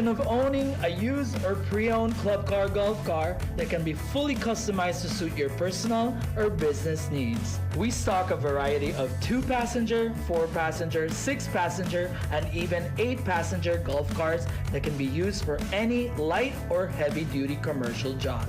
Thinking of owning a used or pre-owned club car golf car that can be fully customized to suit your personal or business needs? We stock a variety of 2-passenger, 4-passenger, 6-passenger, and even 8-passenger golf cars that can be used for any light or heavy-duty commercial job.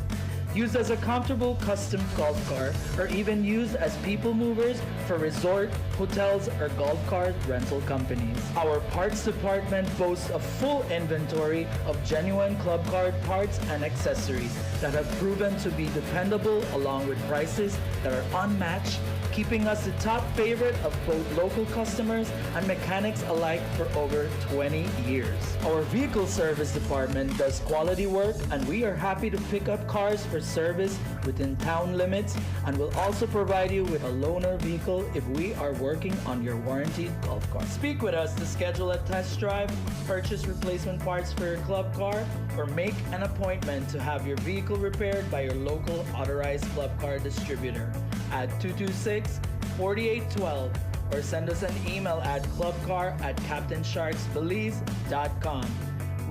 Used as a comfortable custom golf car, or even used as people movers for resort, hotels, or golf cart rental companies. Our parts department boasts a full inventory of genuine club car parts and accessories that have proven to be dependable, along with prices that are unmatched, keeping us the top favorite of both local customers and mechanics alike for over 20 years. Our vehicle service department does quality work, and we are happy to pick up cars for service within town limits, and will also provide you with a loaner vehicle if we are working on your warranted golf car. Speak with us to schedule a test drive, purchase replacement parts for your club car, or make an appointment to have your vehicle repaired by your local authorized club car distributor at 226-4812, or send us an email at clubcar@captainsharksbelize.com.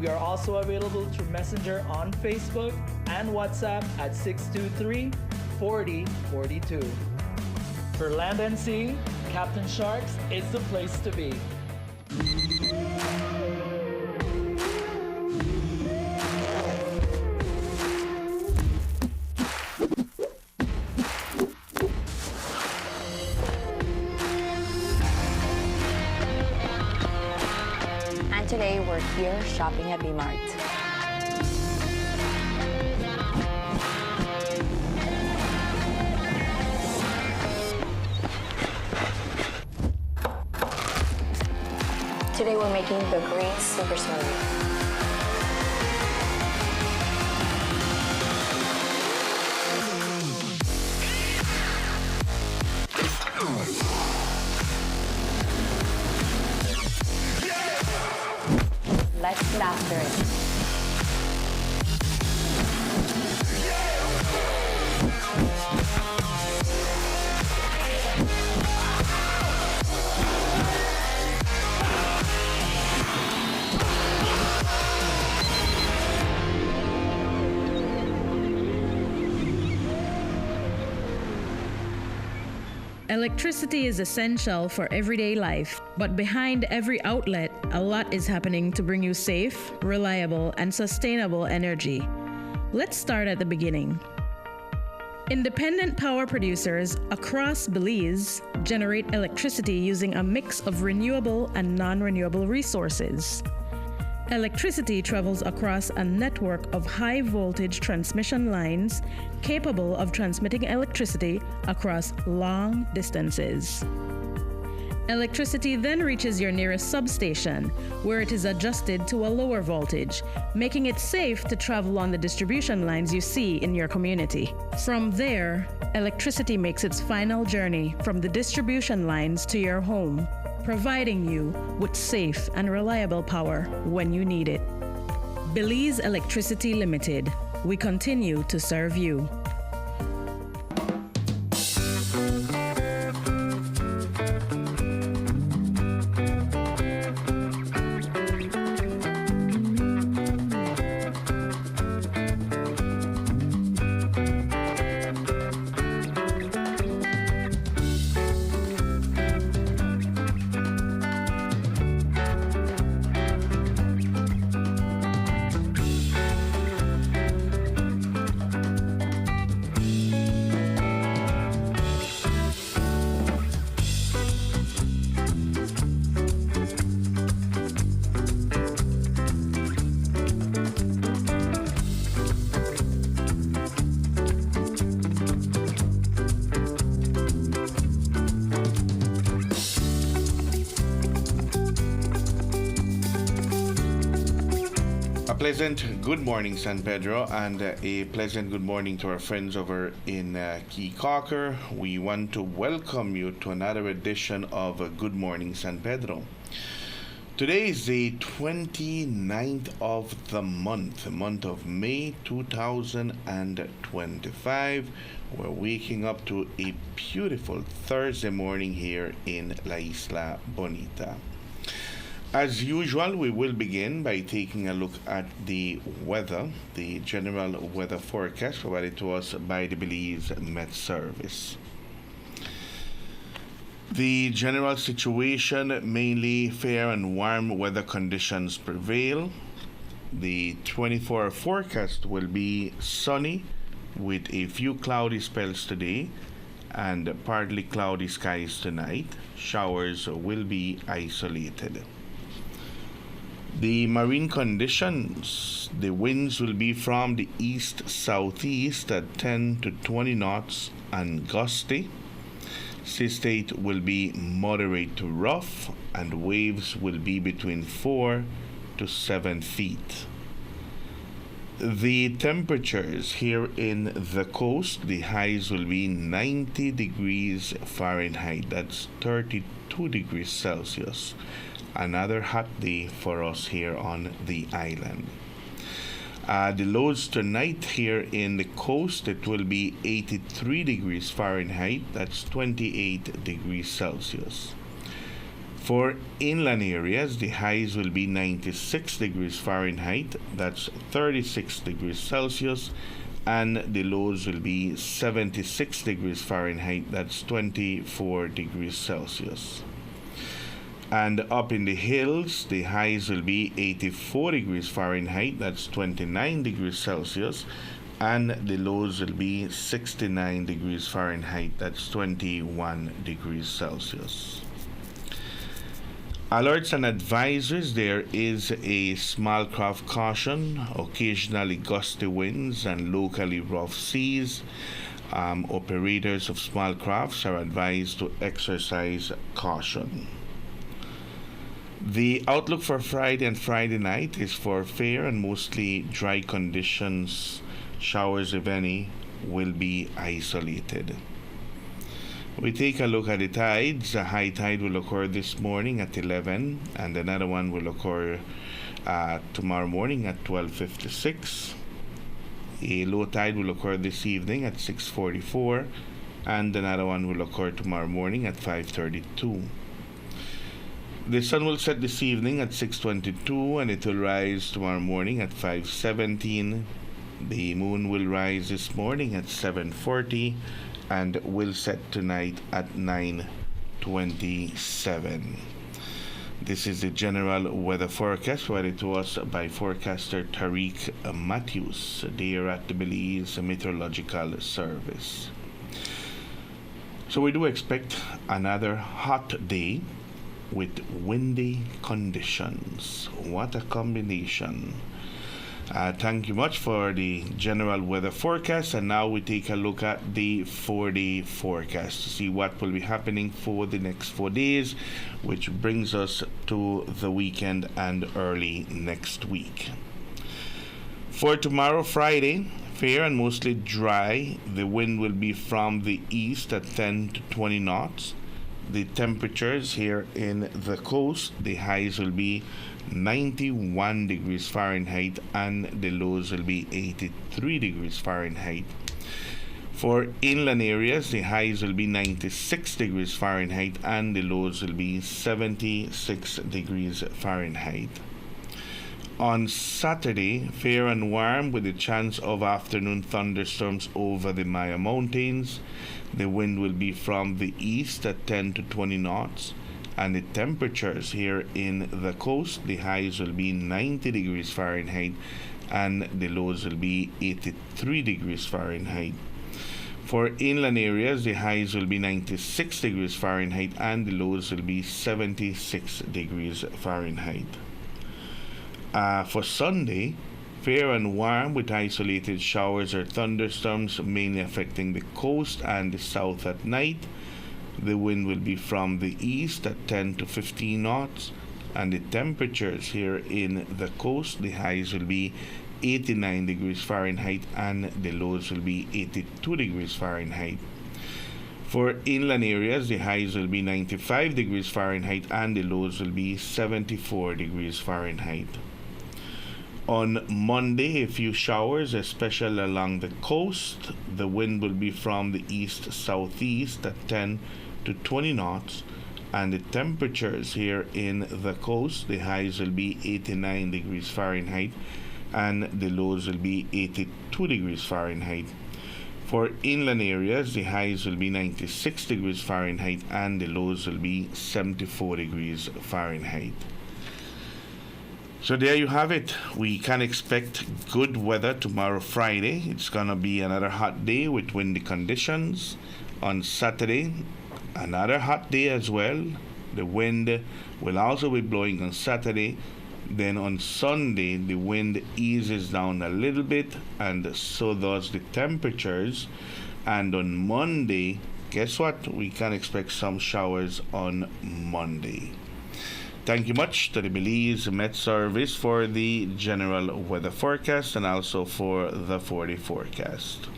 We are also available through Messenger on Facebook and WhatsApp at 623-4042. For land and sea, Captain Sharks is the place to be. Today we're here shopping at B-Mart. Today we're making the green super smoothie. Let's get after it. Electricity is essential for everyday life, but behind every outlet, a lot is happening to bring you safe, reliable, and sustainable energy. Let's start at the beginning. Independent power producers across Belize generate electricity using a mix of renewable and non-renewable resources. Electricity travels across a network of high-voltage transmission lines capable of transmitting electricity across long distances. Electricity then reaches your nearest substation, where it is adjusted to a lower voltage, making it safe to travel on the distribution lines you see in your community. From there, electricity makes its final journey from the distribution lines to your home, providing you with safe and reliable power when you need it. Belize Electricity Limited. We continue to serve you. Pleasant good morning, San Pedro, and a pleasant good morning to our friends over in Key Cocker. We want to welcome you to another edition of Good Morning San Pedro. Today is the 29th of the month of May 2025. We're waking up to a beautiful Thursday morning here in La Isla Bonita. As usual, we will begin by taking a look at the weather, the general weather forecast provided to us by the Belize Met Service. The general situation, mainly fair and warm weather conditions prevail. The 24-hour forecast will be sunny with a few cloudy spells today and partly cloudy skies tonight. Showers will be isolated. The marine conditions, the winds will be from the east-southeast at 10 to 20 knots and gusty. Sea state will be moderate to rough and waves will be between 4 to 7 feet. The temperatures here in the coast, the highs will be 90 degrees Fahrenheit, that's 32 degrees Celsius. Another hot day for us here on the island. The lows tonight here in the coast, it will be 83 degrees Fahrenheit, that's 28 degrees Celsius. For inland areas, the highs will be 96 degrees Fahrenheit, that's 36 degrees Celsius, and the lows will be 76 degrees Fahrenheit, that's 24 degrees Celsius. And up in the hills, the highs will be 84 degrees Fahrenheit, that's 29 degrees Celsius, and the lows will be 69 degrees Fahrenheit, that's 21 degrees Celsius. Alerts and advisories, there is a small craft caution, occasionally gusty winds and locally rough seas. Operators of small crafts are advised to exercise caution. The outlook for Friday and Friday night is for fair and mostly dry conditions. Showers, if any, will be isolated. We take a look at the tides. A high tide will occur this morning at 11 and another one will occur tomorrow morning at 12:56. A low tide will occur this evening at 6:44 and another one will occur tomorrow morning at 5:32. The sun will set this evening at 6:22 and it will rise tomorrow morning at 5:17. The moon will rise this morning at 7:40 and will set tonight at 9:27. This is the general weather forecast provided to us by forecaster Tariq Matthews there at the Belize Meteorological Service. So we do expect another hot day with windy conditions. What a combination. Thank you much for the general weather forecast, and now we take a look at the 4-day forecast to see what will be happening for the next 4 days, which brings us to the weekend and early next week. For tomorrow, Friday, fair and mostly dry. The wind will be from the east at 10 to 20 knots. The temperatures here in the coast, the highs will be 91 degrees Fahrenheit and the lows will be 83 degrees Fahrenheit. For inland areas, the highs will be 96 degrees Fahrenheit and the lows will be 76 degrees Fahrenheit. On Saturday, fair and warm with a chance of afternoon thunderstorms over the Maya Mountains. The wind will be from the east at 10 to 20 knots. And the temperatures here in the coast, the highs will be 90 degrees Fahrenheit and the lows will be 83 degrees Fahrenheit. For inland areas, the highs will be 96 degrees Fahrenheit and the lows will be 76 degrees Fahrenheit. For Sunday, fair and warm with isolated showers or thunderstorms mainly affecting the coast and the south at night. The wind will be from the east at 10 to 15 knots, and the temperatures here in the coast, the highs will be 89 degrees Fahrenheit and the lows will be 82 degrees Fahrenheit. For inland areas, the highs will be 95 degrees Fahrenheit and the lows will be 74 degrees Fahrenheit. On Monday, a few showers, especially along the coast. The wind will be from the east-southeast at 10 to 20 knots, And the temperatures here in the coast, the highs will be 89 degrees Fahrenheit and the lows will be 82 degrees Fahrenheit. For inland areas, the highs will be 96 degrees Fahrenheit and the lows will be 74 degrees Fahrenheit. So there you have it. We can expect good weather tomorrow, Friday. It's going to be another hot day with windy conditions. On Saturday, another hot day as well. The wind will also be blowing on Saturday. Then on Sunday, the wind eases down a little bit, and so does the temperatures. And on Monday, guess what? We can expect some showers on Monday. Thank you much to the Belize Met Service for the general weather forecast and also for the 4-day forecast.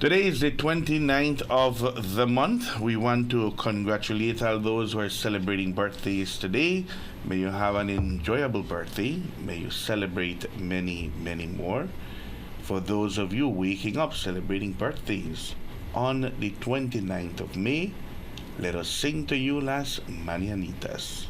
Today is the 29th of the month. We want to congratulate all those who are celebrating birthdays today. May you have an enjoyable birthday. May you celebrate many, many more. For those of you waking up celebrating birthdays on the 29th of May, let us sing to you Las Mañanitas.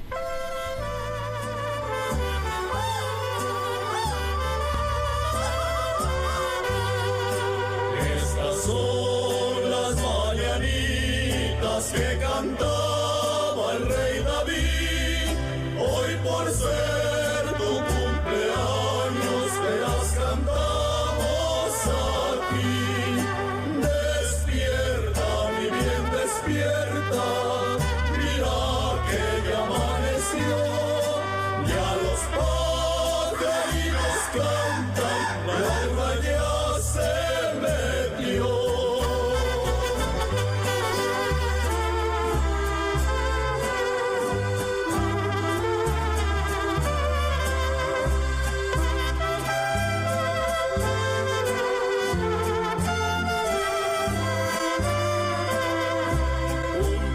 Son las mañanitas que cantaba el rey David. Hoy por ser tu cumpleaños te las cantamos a ti. Despierta, mi bien, despierta. Mira que ya amaneció. Ya los pajaritos cantan, la alba ya se metió.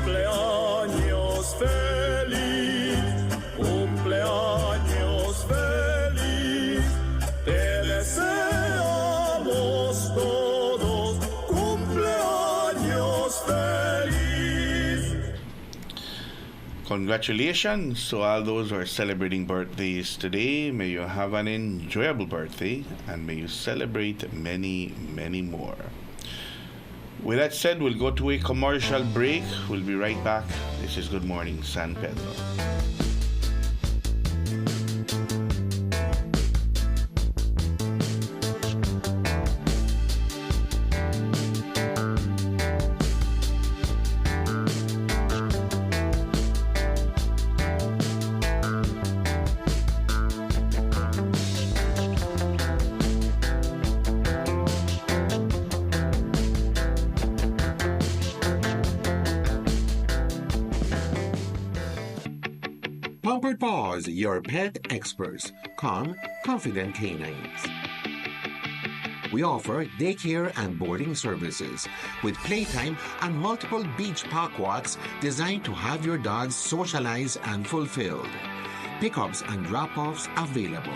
Cumpleaños feliz, cumpleaños feliz, te deseamos todos cumpleaños feliz. Congratulations to all those who are celebrating birthdays today. May you have an enjoyable birthday and may you celebrate many, many more. With that said, we'll go to a commercial break. We'll be right back. This is Good Morning San Pedro. Pampered Paws, your pet experts. Calm, confident canines. We offer daycare and boarding services with playtime and multiple beach park walks designed to have your dogs socialize and fulfilled. Pickups and drop-offs available.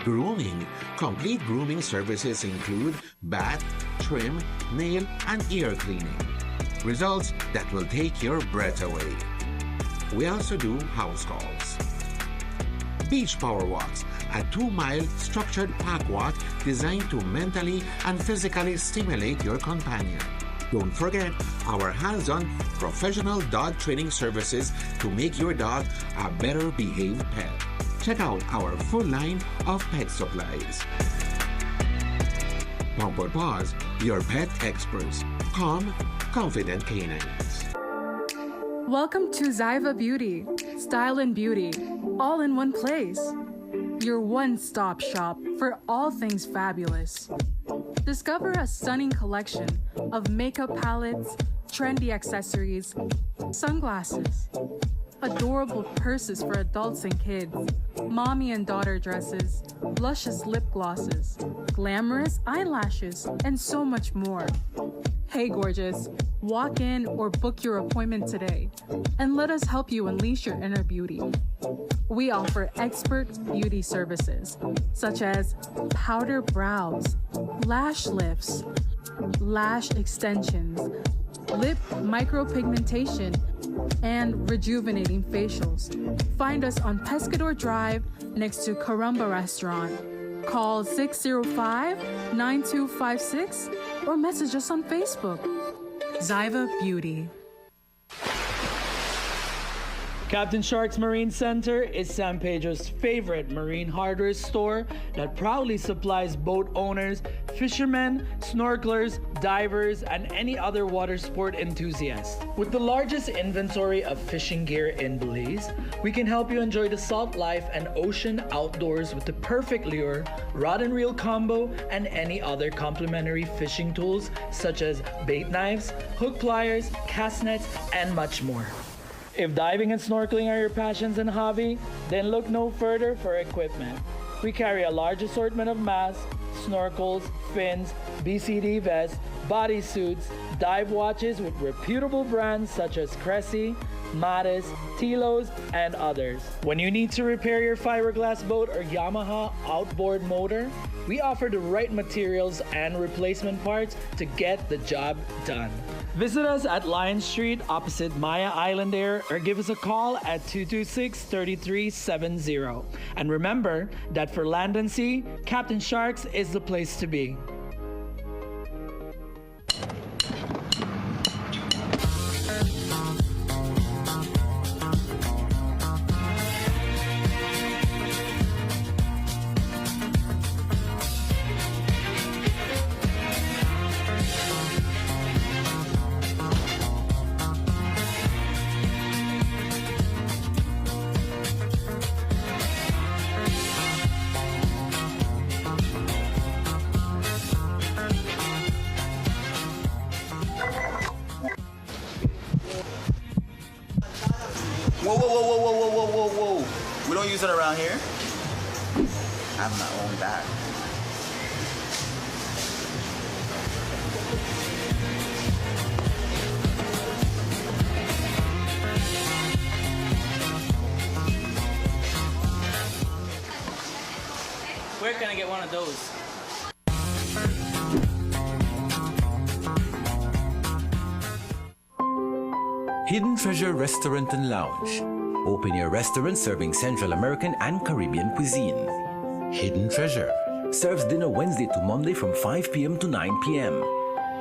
Grooming. Complete grooming services include bath, trim, nail, and ear cleaning. Results that will take your breath away. We also do house calls. Beach Power Walks, a 2-mile structured park walk designed to mentally and physically stimulate your companion. Don't forget our hands-on professional dog training services to make your dog a better behaved pet. Check out our full line of pet supplies. Pampered Paws, your pet experts. Calm, confident canines. Welcome to Zyva Beauty, Style and Beauty, all in one place. Your one-stop shop for all things fabulous. Discover a stunning collection of makeup palettes, trendy accessories, sunglasses, adorable purses for adults and kids, mommy and daughter dresses, luscious lip glosses, glamorous eyelashes, and so much more. Hey gorgeous, walk in or book your appointment today and let us help you unleash your inner beauty. We offer expert beauty services such as powder brows, lash lifts, lash extensions, lip micropigmentation, and rejuvenating facials. Find us on Pescador Drive next to Caramba Restaurant. Call 605-9256 or message us on Facebook. Zyva Beauty. Captain Shark's Marine Center is San Pedro's favorite marine hardware store that proudly supplies boat owners, fishermen, snorkelers, divers, and any other water sport enthusiast. With the largest inventory of fishing gear in Belize, we can help you enjoy the salt life and ocean outdoors with the perfect lure, rod and reel combo, and any other complimentary fishing tools such as bait knives, hook pliers, cast nets, and much more. If diving and snorkeling are your passions and hobby, then look no further for equipment. We carry a large assortment of masks, snorkels, fins, BCD vests, bodysuits, dive watches with reputable brands such as Cressy, Mattis, Tilos, and others. When you need to repair your fiberglass boat or Yamaha outboard motor, we offer the right materials and replacement parts to get the job done. Visit us at Lion Street opposite Maya Island Air or give us a call at 226-3370. And remember that for land and sea, Captain Sharks is the place to be. Whoa, whoa, whoa, whoa, whoa, whoa, whoa, whoa, whoa. We don't use it around here. I have my own bag. Where can I get one of those? Hidden Treasure Restaurant and Lounge. Open air restaurant serving Central American and Caribbean cuisine. Hidden Treasure serves dinner Wednesday to Monday from 5 p.m. to 9 p.m.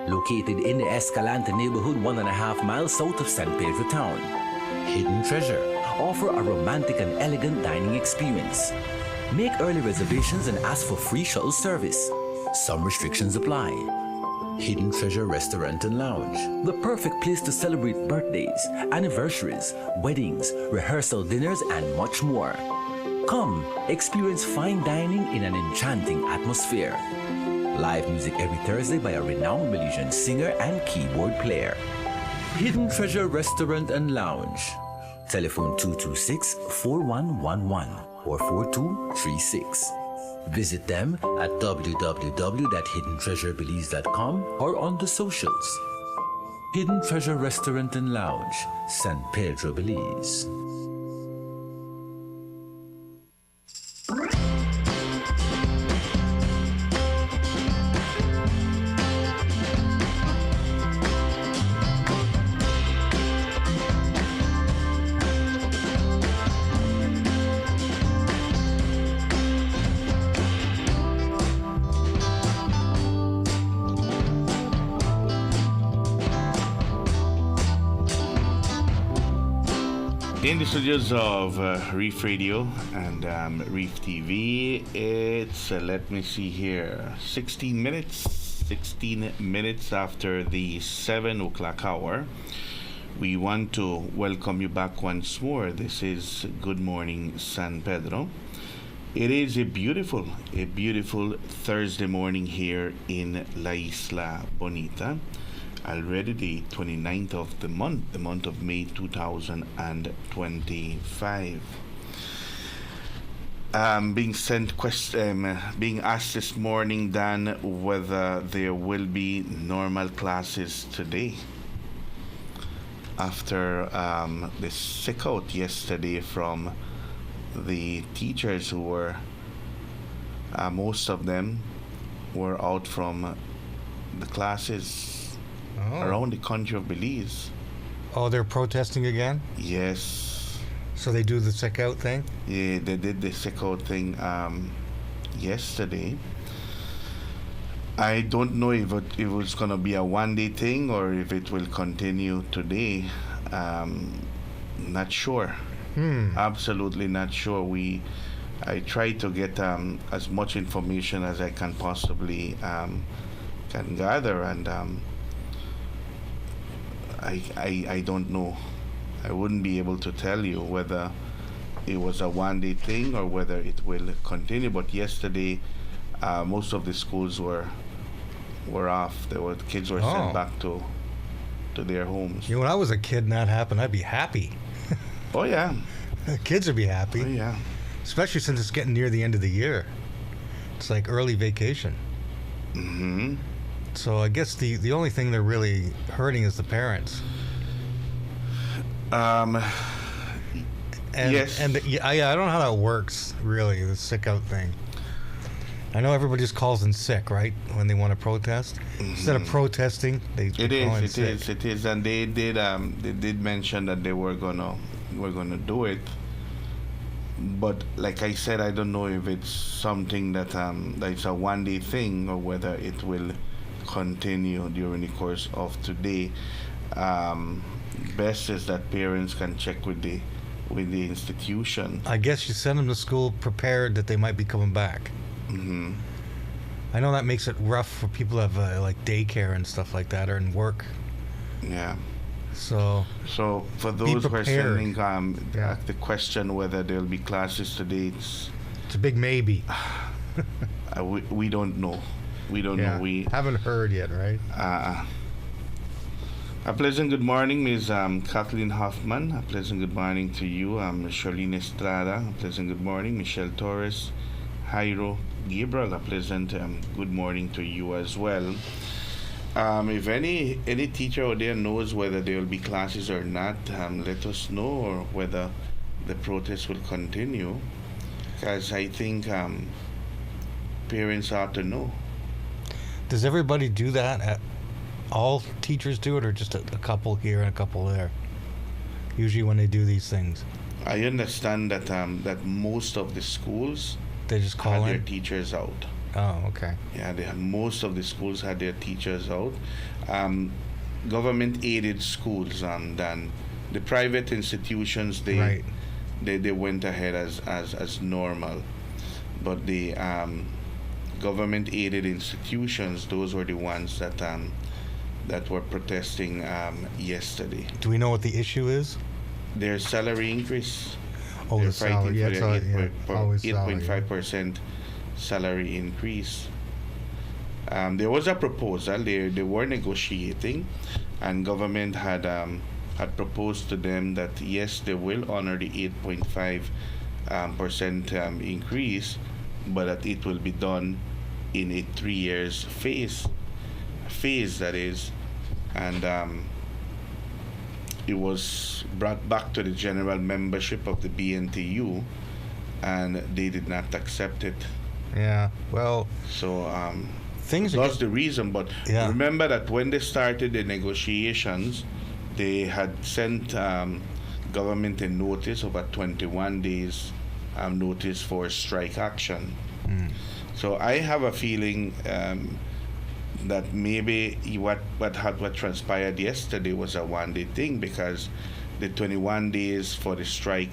Located in the Escalante neighborhood 1.5 miles south of San Pedro town. Hidden Treasure offer a romantic and elegant dining experience. Make early reservations and ask for free shuttle service. Some restrictions apply. Hidden Treasure Restaurant and Lounge, the perfect place to celebrate birthdays, anniversaries, weddings, rehearsal dinners, and much more. Come, experience fine dining in an enchanting atmosphere. Live music every Thursday by a renowned Belizean singer and keyboard player. Hidden Treasure Restaurant and Lounge. Telephone 226-4111 or 4236. Visit them at www.hiddentreasurebelize.com or on the socials. Hidden Treasure Restaurant and Lounge, San Pedro, Belize. In the studios of Reef Radio and Reef TV, it's, let me see here, 16 minutes after the 7 o'clock hour. We want to welcome you back once more. This is Good Morning San Pedro. It is a beautiful Thursday morning here in La Isla Bonita. Already the 29th of the month of May 2025. Being asked this morning, Dan, whether there will be normal classes today after the sick out yesterday from the teachers who were, most of them were out from the classes around the country of Belize. Oh, they're protesting again? Yes. So they do the sick out thing? Yeah, they did the sick out thing yesterday. I don't know if it's going to be a one-day thing or if it will continue today. Not sure. Absolutely not sure. I try to get as much information as I can possibly can gather, and I don't know. I wouldn't be able to tell you whether it was a one-day thing or whether it will continue. But yesterday, most of the schools were off. The kids were sent back to their homes. You know, when I was a kid and that happened, I'd be happy. Oh yeah. The kids would be happy. Oh yeah. Especially since it's getting near the end of the year. It's like early vacation. Mm-hmm. So I guess the only thing they're really hurting is the parents. Yes. And I don't know how that works, really, the sick out thing. I know everybody just calls in sick, right, when they want to protest. Instead of protesting, they call in sick. It is, and they did mention that they were gonna do it. But like I said, I don't know if it's something that it's a one-day thing or whether it will continue during the course of today. Best is that parents can check with the institution. I guess you send them to school prepared that they might be coming back. Mm-hmm. I know that makes it rough for people who have like daycare and stuff like that, or in work. Yeah. So for those who are sending the question whether there'll be classes today, it's a big maybe. We don't know. We don't know. We haven't heard yet, right? A pleasant good morning, Ms. Kathleen Hoffman. A pleasant good morning to you, Charlene Estrada. A pleasant good morning, Michelle Torres. Jairo Gabriel. A pleasant good morning to you as well. If any teacher out there knows whether there will be classes or not, let us know, or whether the protest will continue, because I think parents ought to know. Does everybody do that? All teachers do it, or just a couple here and a couple there? Usually when they do these things. I understand that that most of the schools they just call their teachers out. Oh, okay. Yeah, most of the schools had their teachers out. Government-aided schools, and then the private institutions, they went ahead as normal. But the government-aided institutions, those were the ones that were protesting yesterday. Do we know what the issue is? Their salary increase. Oh, they're the salary. Yeah, for 8.5% salary increase. There was a proposal. They were negotiating, and government had proposed to them that yes, they will honor the 8.5% increase, but that it will be done in a 3 years phase that is, and it was brought back to the general membership of the BNTU, and they did not accept it. Yeah, well, so things that's the reason. But remember that when they started the negotiations, they had sent government a notice of a 21 days notice for strike action. So I have a feeling that maybe what transpired yesterday was a one-day thing, because the 21 days for the strike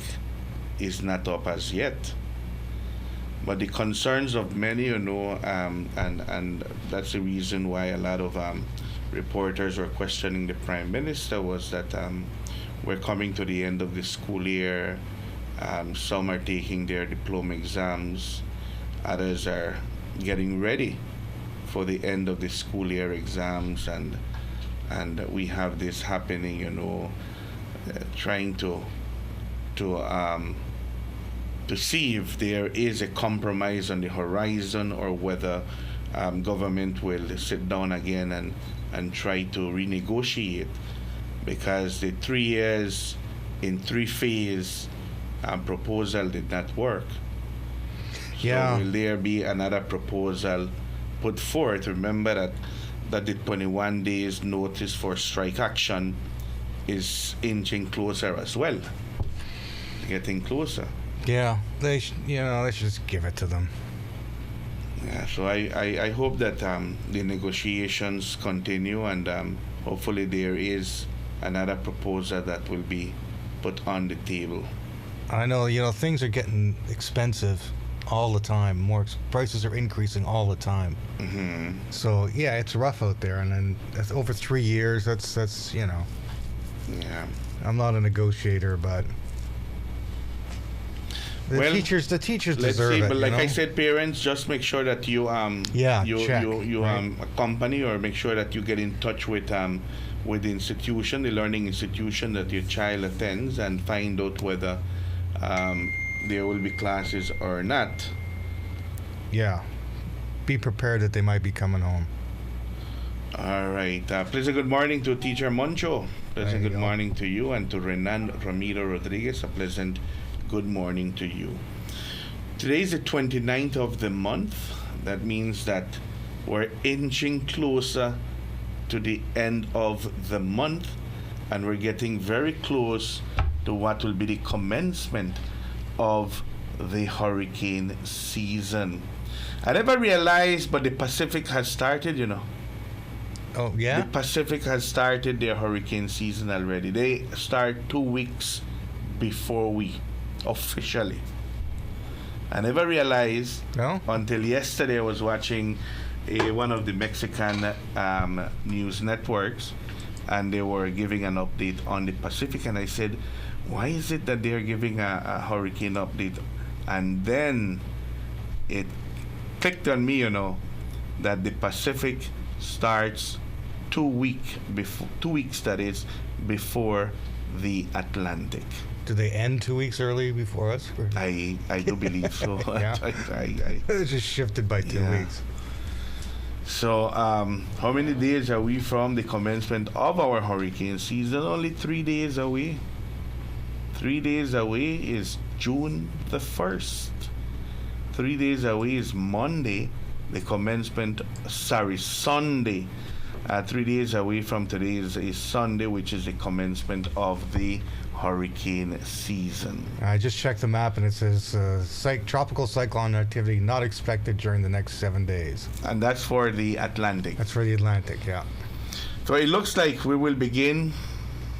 is not up as yet. But the concerns of many, and that's the reason why a lot of reporters were questioning the Prime Minister, was that we're coming to the end of the school year. Some are taking their diploma exams. Others are getting ready for the end of the school year exams, and we have this happening, trying to see if there is a compromise on the horizon, or whether government will sit down again and try to renegotiate, because the 3 years in 3 phase proposal did not work. So will there be another proposal put forth? Remember that that the 21 days notice for strike action is inching closer as well. Getting closer. Yeah, they should just give it to them. Yeah, so I hope that the negotiations continue, and hopefully there is another proposal that will be put on the table. I know, things are getting expensive all the time. Prices are increasing all the time. Mm-hmm. So yeah, it's rough out there, and then that's over 3 years. That's Yeah. I'm not a negotiator, but the teachers let's deserve see, it. but like I said, parents, just make sure that you check, right? accompany or make sure that you get in touch with the institution, the learning institution that your child attends, and find out whether there will be classes or not. Yeah, be prepared that they might be coming home. All right. Pleasant good morning to Teacher Moncho. Pleasant good morning to you, and to Renan Ramiro Rodriguez. A pleasant good morning to you. Today is the 29th of the month. That means that we're inching closer to the end of the month, and we're getting very close to what will be the commencement of the hurricane season. I never realized, but the Pacific has started, Oh, yeah? The Pacific has started their hurricane season already. They start 2 weeks before we, officially. I never realized until yesterday. I was watching one of the Mexican news networks, and they were giving an update on the Pacific, and I said, why is it that they're giving a hurricane update? And then it clicked on me, that the Pacific starts 2 weeks, that is, before the Atlantic. Do they end 2 weeks early before us? I do believe so. Yeah. It's just shifted by 2 weeks. So, how many days are we from the commencement of our hurricane season? Only 3 days away. 3 days away is June the 1st. 3 days away is Monday, the commencement, Sunday. 3 days away from today is Sunday, which is the commencement of the hurricane season. I just checked the map, and it says tropical cyclone activity not expected during the next 7 days. And that's for the Atlantic. That's for the Atlantic, yeah. So it looks like we will begin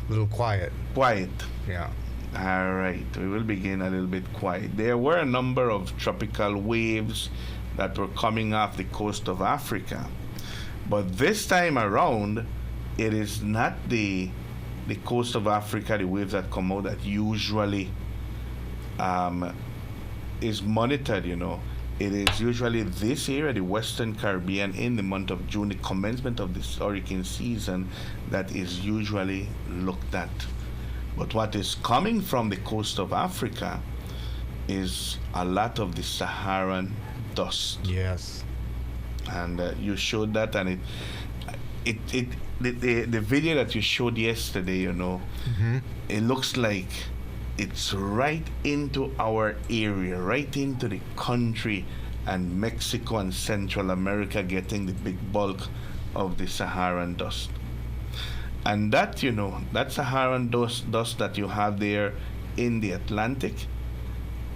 a little quiet. Yeah. All right, we will begin a little bit quiet. There were a number of tropical waves that were coming off the coast of Africa. But this time around, it is not the coast of Africa, the waves that come out that usually is monitored, It is usually this area, the Western Caribbean, in the month of June, the commencement of this hurricane season, that is usually looked at. But what is coming from the coast of Africa is a lot of the Saharan dust. Yes. And you showed that, and the video that you showed yesterday, it looks like it's right into our area, right into the country, and Mexico and Central America getting the big bulk of the Saharan dust. And that, that Saharan dust that you have there in the Atlantic,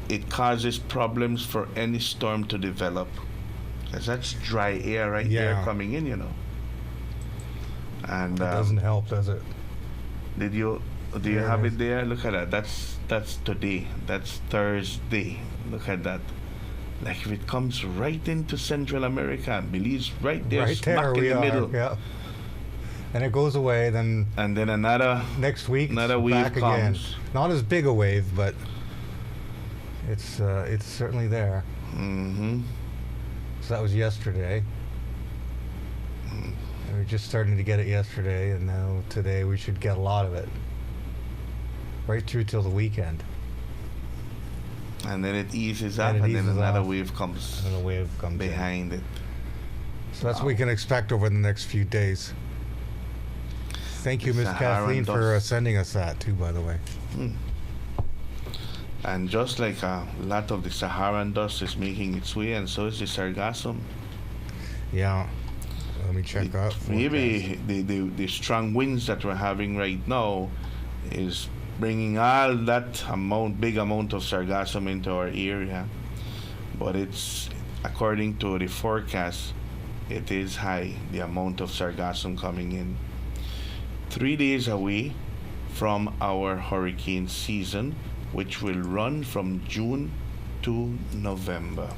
it causes problems for any storm to develop. Because that's dry air right there coming in, And it doesn't help, does it? Do you have it there? Look at that. That's today. That's Thursday. Look at that. Like if it comes right into Central America, Belize right there, smack in the middle. Yeah. And it goes away, then another next week another wave back comes. Again. Not as big a wave, but it's certainly there. Mm-hmm. So that was yesterday. And we're just starting to get it yesterday, and now today we should get a lot of it. Right through till the weekend. And then it eases up, and then another wave comes. And a wave comes behind it. So that's what we can expect over the next few days. Thank you, Ms. Kathleen, for sending us that too, by the way. And just like a lot of the Saharan dust is making its way, and so is the sargassum. Yeah. Let me check that. Maybe the strong winds that we're having right now is bringing all that big amount of sargassum into our area. But it's, according to the forecast, it is high, the amount of sargassum coming in. 3 days away from our hurricane season, which will run from June to November.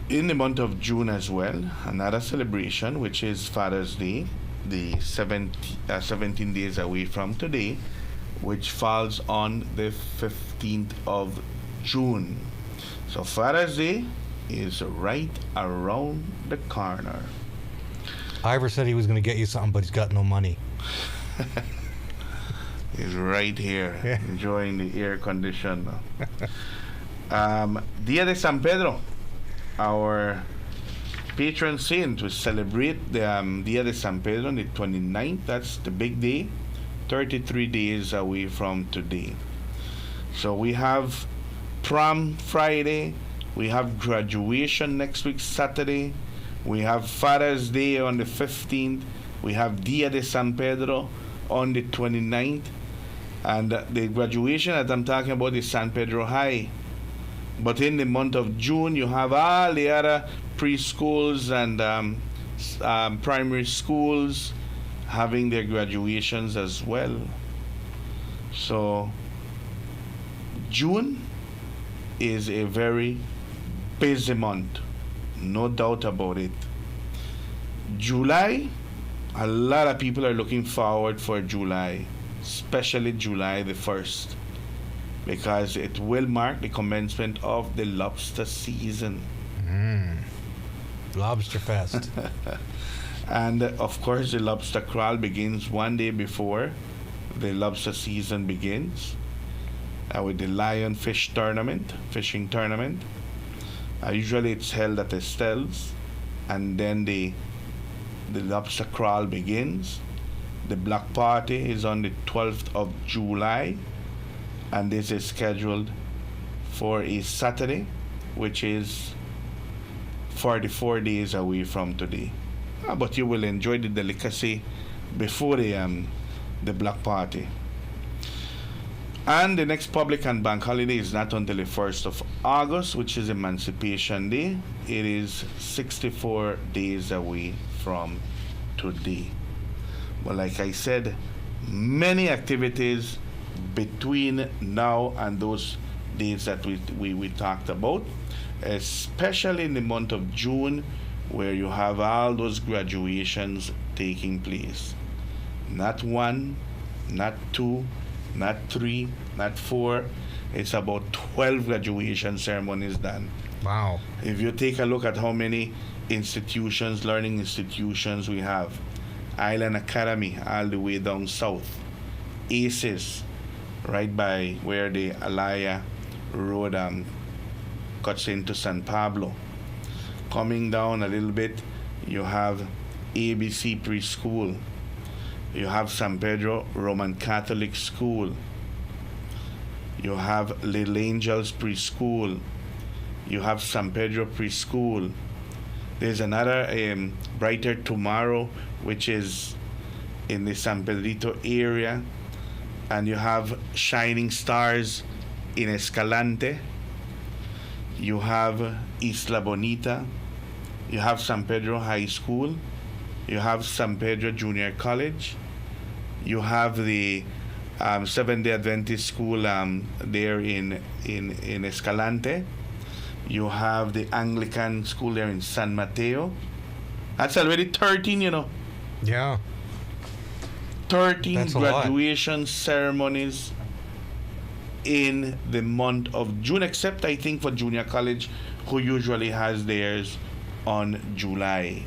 In the month of June as well, another celebration, which is Father's Day, the 17 days away from today, which falls on the 15th of June. So Father's Day is right around the corner. Ivor said he was going to get you something, but he's got no money. He's right here, enjoying the air condition. Dia de San Pedro, our patron saint, to celebrate the Dia de San Pedro on the 29th. That's the big day, 33 days away from today. So we have prom Friday, we have graduation next week Saturday, we have Father's Day on the 15th, we have Dia de San Pedro on the 29th, and the graduation that I'm talking about is San Pedro High. But in the month of June, you have all the other preschools and primary schools having their graduations as well. So June is a very busy month, no doubt about it. July, a lot of people are looking forward for July, especially July the 1st, because it will mark the commencement of the lobster season. Lobster Fest. And of course, the lobster crawl begins one day before the lobster season begins, with the lionfish tournament, fishing tournament. Usually it's held at Estelle's, and then the lobster crawl begins. The block party is on the 12th of July, and this is scheduled for a Saturday, which is 44 days away from today. But you will enjoy the delicacy before the block party. And the next public and bank holiday is not until the 1st of August, which is Emancipation Day. It is 64 days away from today. But like I said, many activities between now and those dates that we talked about, especially in the month of June, where you have all those graduations taking place. Not one, not two, not three, not four. It's about 12 graduation ceremonies done. Wow. If you take a look at how many institutions, learning institutions we have, Island Academy all the way down south, ACES right by where the Alaya Road cuts into San Pablo. Coming down a little bit, you have ABC Preschool. You have San Pedro Roman Catholic School. You have Little Angels Preschool. You have San Pedro Preschool. There's another Brighter Tomorrow, which is in the San Pedrito area. And you have Shining Stars in Escalante. You have Isla Bonita. You have San Pedro High School. You have San Pedro Junior College. You have the Seventh-day Adventist School there in Escalante. You have the Anglican School there in San Mateo. That's already 13, you know. Yeah. 13 That's graduation ceremonies in the month of June, except I think for junior college, who usually has theirs on July.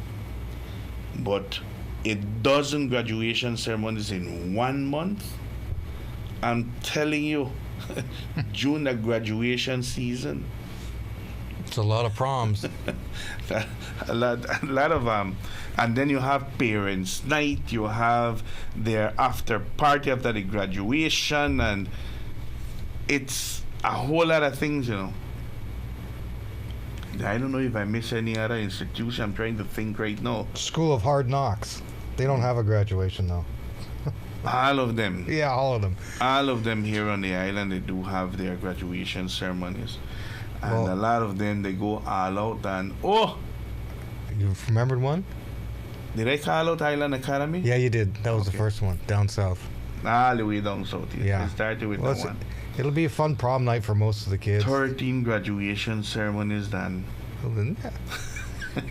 But a dozen graduation ceremonies in 1 month. I'm telling you, June, the graduation season. It's a lot of proms. a lot of and then you have parents' night. You have their after party after the graduation, and it's a whole lot of things, you know. I don't know if I miss any other institution. I'm trying to think right now. School of Hard Knocks. They don't have a graduation though. All of them. Yeah, all of them. All of them here on the island, they do have their graduation ceremonies. And Well- a lot of them, they go all out and, oh, You remembered one? did I call out Island Academy? Yeah, you did. That was the Okay. first one down south. All the way down south. Yes. Yeah. I started with Well, that one. It'll be a fun prom night for most of the kids. 13 graduation ceremonies done. Well, then, yeah.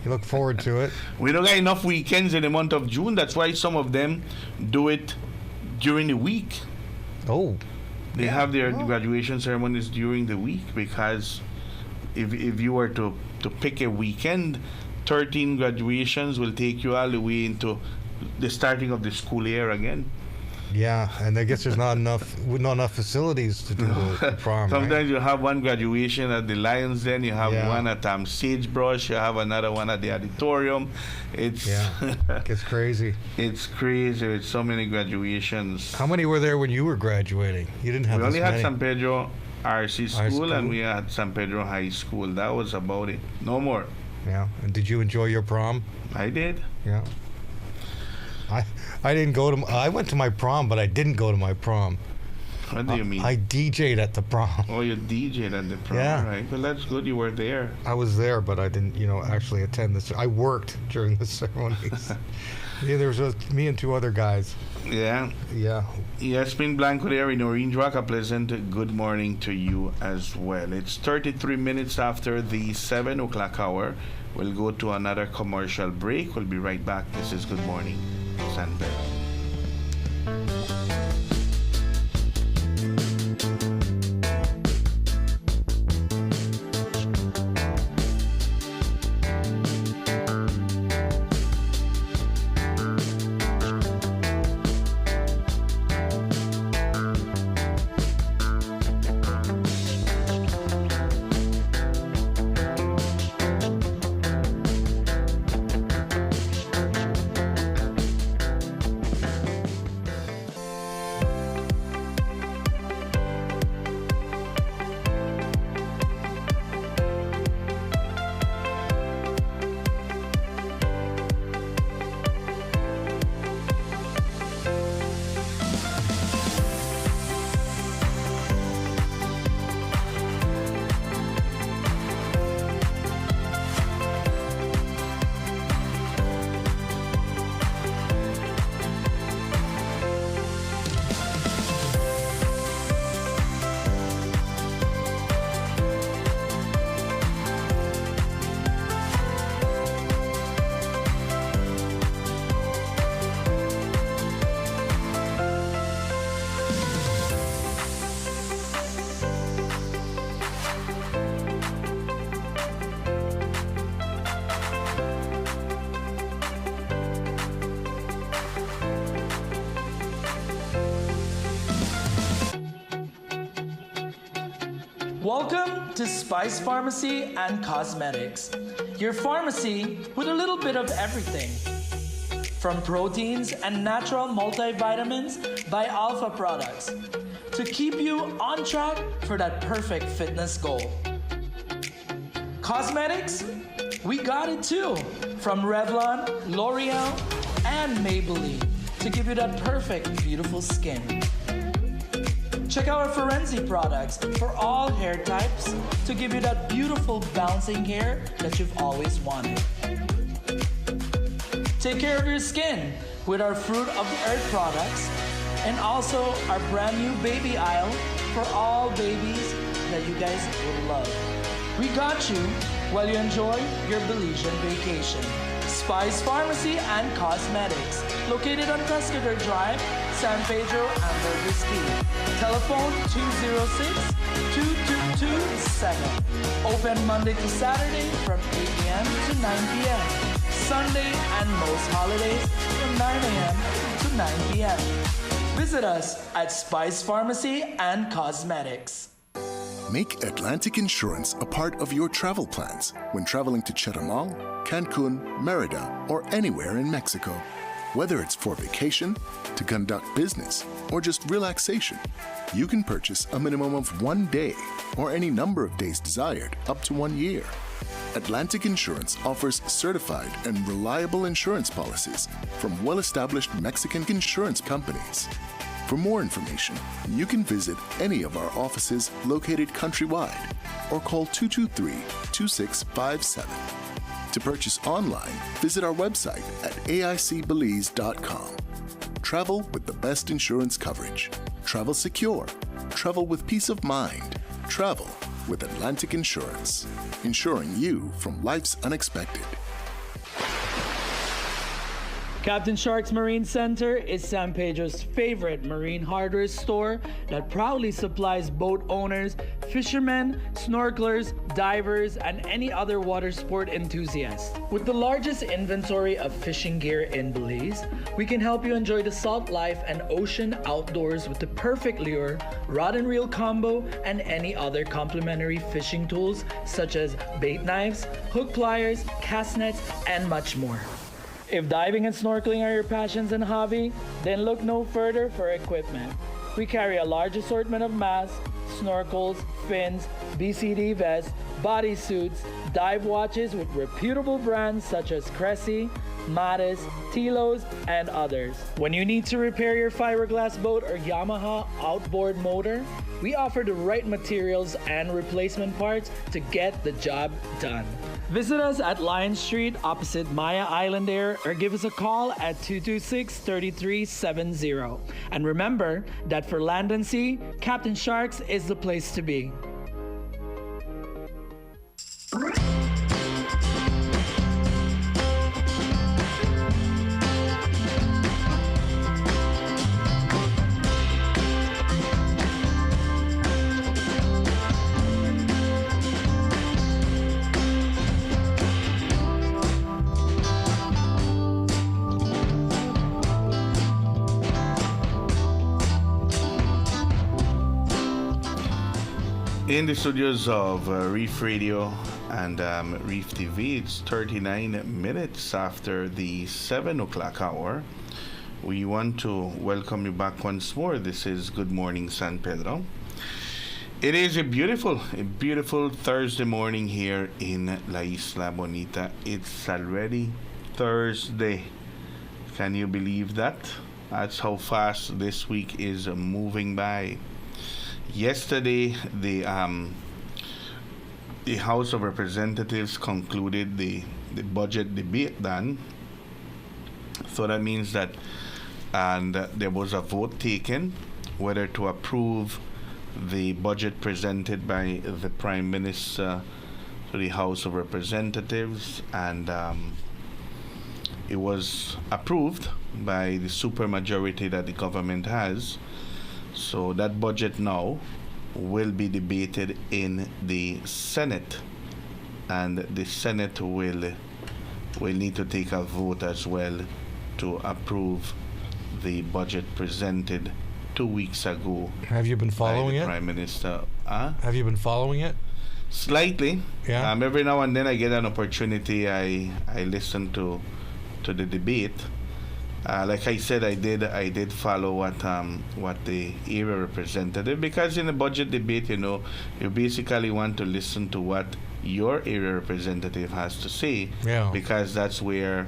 You look forward to it. We don't got enough weekends in the month of June. That's why some of them do it during the week. Oh, They have their graduation ceremonies during the week because if you were to pick a weekend, 13 graduations will take you all the way into the starting of the school year again. yeah. And I guess there's not enough facilities to do the prom. Sometimes right? you have one graduation at the Lions Den, you have Yeah. one at Sagebrush, you have another one at the auditorium. It's Gets crazy. it's crazy with so many graduations. How many were there when you were graduating? You didn't have We only this had many. San Pedro RC school school? and we had San Pedro High School. That was about it. No more. Yeah. And did you enjoy your prom? I did. Yeah. I didn't go to. I went to my prom, but I didn't go to my prom. What do you mean? I DJ'd at the prom. Oh, you DJ'd at the prom, Yeah. right? Well, that's good. You were there. I was there, but I didn't, actually attend this. I worked during the ceremonies. Yeah, there was just me and two other guys. Yeah. Yeah. Yasmin Blanco there in Orange Rock. A pleasant good morning to you as well. It's 33 minutes after the 7 o'clock hour. We'll go to another commercial break. We'll be right back. This is Good Morning San Pedro. Welcome to Spice Pharmacy and Cosmetics, your pharmacy with a little bit of everything. From proteins and natural multivitamins by Alpha Products to keep you on track for that perfect fitness goal. Cosmetics, we got it too. From Revlon, L'Oreal, and Maybelline to give you that perfect, beautiful skin. Check out our Forensi products for all hair types to give you that beautiful bouncing hair that you've always wanted. Take care of your skin with our Fruit of the Earth products and also our brand new baby aisle for all babies that you guys will love. We got you while you enjoy your Belizean vacation. Spice Pharmacy and Cosmetics, located on Tuscador Drive, San Pedro, and Burgess Key. Telephone 206-2227. Open Monday to Saturday from 8 a.m. to 9 p.m. Sunday and most holidays from 9 a.m. to 9 p.m. Visit us at Spice Pharmacy and Cosmetics. Make Atlantic Insurance a part of your travel plans when traveling to Chetumal, Cancun, Merida, or anywhere in Mexico. Whether it's for vacation, to conduct business, or just relaxation, you can purchase a minimum of 1 day or any number of days desired up to 1 year. Atlantic Insurance offers certified and reliable insurance policies from well-established Mexican insurance companies. For more information, you can visit any of our offices located countrywide or call 223-2657. To purchase online, visit our website at aicbelize.com. Travel with the best insurance coverage. Travel secure. Travel with peace of mind. Travel with Atlantic Insurance, insuring you from life's unexpected. Captain Shark's Marine Center is San Pedro's favorite marine hardware store that proudly supplies boat owners, fishermen, snorkelers, divers, and any other water sport enthusiast. With the largest inventory of fishing gear in Belize, we can help you enjoy the salt life and ocean outdoors with the perfect lure, rod and reel combo, and any other complimentary fishing tools such as bait knives, hook pliers, cast nets, and much more. If diving and snorkeling are your passions and hobby, then look no further for equipment. We carry a large assortment of masks, snorkels, fins, BCD vests, bodysuits, dive watches with reputable brands such as Cressy, Mattis, Tilos, and others. When you need to repair your fiberglass boat or Yamaha outboard motor, we offer the right materials and replacement parts to get the job done. Visit us at Lion Street opposite Maya Island Air or give us a call at 226-3370. And remember that for land and sea, Captain Sharks is the place to be. In the studios of Reef Radio and Reef TV, it's 39 minutes after the 7 o'clock hour. We want to welcome you back once more. This is Good Morning San Pedro. It is a beautiful Thursday morning here in La Isla Bonita. It's already Thursday. Can you believe that? That's how fast this week is moving by. Yesterday, the House of Representatives concluded the budget debate done. So that means that there was a vote taken whether to approve the budget presented by the Prime Minister to the House of Representatives, and it was approved by the supermajority that the government has. So that budget now will be debated in the Senate, and the Senate will need to take a vote as well to approve the budget presented 2 weeks ago. Have you been following by the it? Prime Minister. Have you been following it? Slightly. Yeah. Every now and then I get an opportunity. I listen to the debate. Like I said, I did follow what the area representative, because in the budget debate, you basically want to listen to what your area representative has to say, because that's where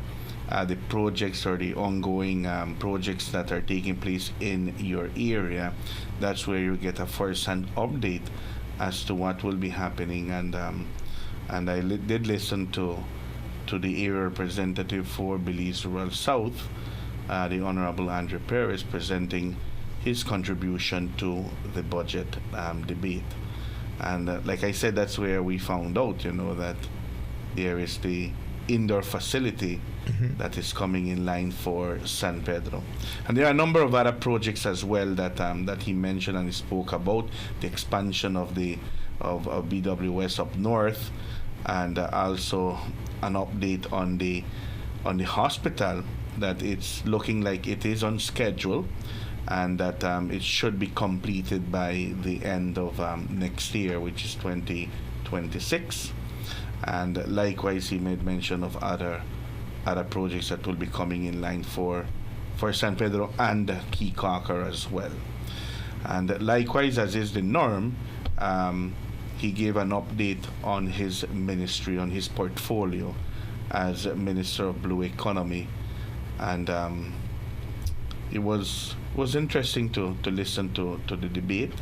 the projects or the ongoing projects that are taking place in your area, that's where you get a first-hand update as to what will be happening, and I did listen to the area representative for Belize Rural South, the Honorable Andrew Perez, presenting his contribution to the budget debate. And like I said, that's where we found out, that there is the indoor facility that is coming in line for San Pedro. And there are a number of other projects as well that he mentioned and he spoke about, the expansion of BWS up north, and also an update on the hospital, that it's looking like it is on schedule, and that it should be completed by the end of next year, which is 2026. And likewise, he made mention of other projects that will be coming in line for San Pedro and Key Cocker as well. And likewise, as is the norm, he gave an update on his ministry, on his portfolio as Minister of Blue Economy, and it was interesting to listen to the debate.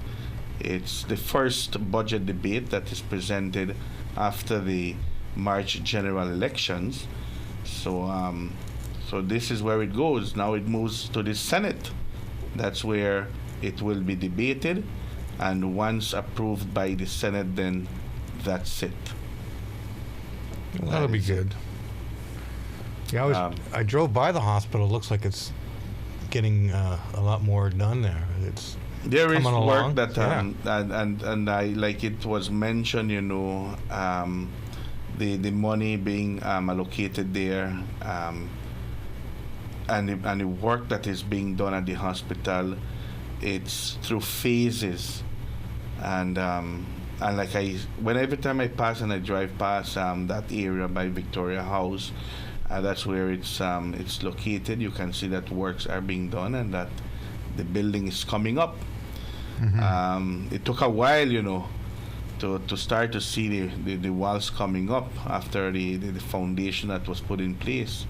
It's the first budget debate that is presented after the March general elections. So this is where it goes. Now it moves to the Senate. That's where it will be debated, and once approved by the Senate, then that's it. Well, that'll be good. Yeah, I drove by the hospital. It looks like it's getting a lot more done there. There is coming work along. that Yeah. and I, like it was mentioned, the money being allocated there, and the work that is being done at the hospital, it's through phases, and like every time I pass and I drive past that area by Victoria House, that's where it's located. You can see that works are being done and that the building is coming up. Mm-hmm. It took a while, to start to see the walls coming up after the foundation that was put in place.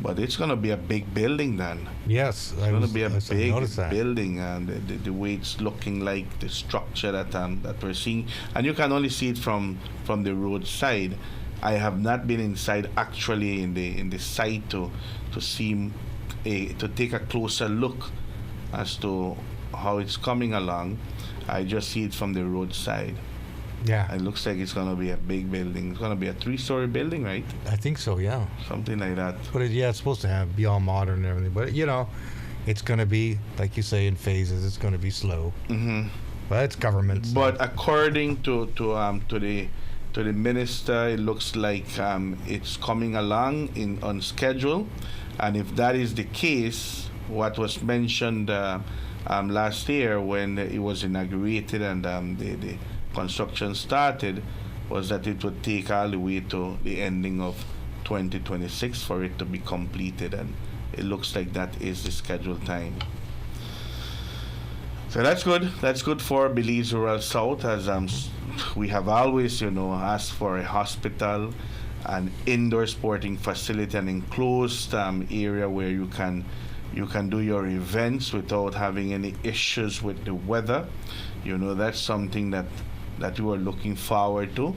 But it's going to be a big building then. Yes, it's going to be a big that. building, and the way it's looking like, the structure that we're seeing, and you can only see it from the roadside. I have not been inside actually in the site to see to take a closer look as to how it's coming along. I just see it from the roadside. Yeah. It looks like it's going to be a big building. It's going to be a 3-story building, right? I think so, yeah. Something like that. But it's supposed to be all modern and everything. But, it's going to be, like you say, in phases. It's going to be slow. Mm-hmm. But it's government. So. But according to the minister, it looks like it's coming along on schedule. And if that is the case, what was mentioned last year when it was inaugurated and the construction started, was that it would take all the way to the ending of 2026 for it to be completed, and it looks like that is the scheduled time. So that's good. That's good for Belize Rural South, as we have always, asked for a hospital, an indoor sporting facility, an enclosed area where you can do your events without having any issues with the weather. That's something that we are looking forward to.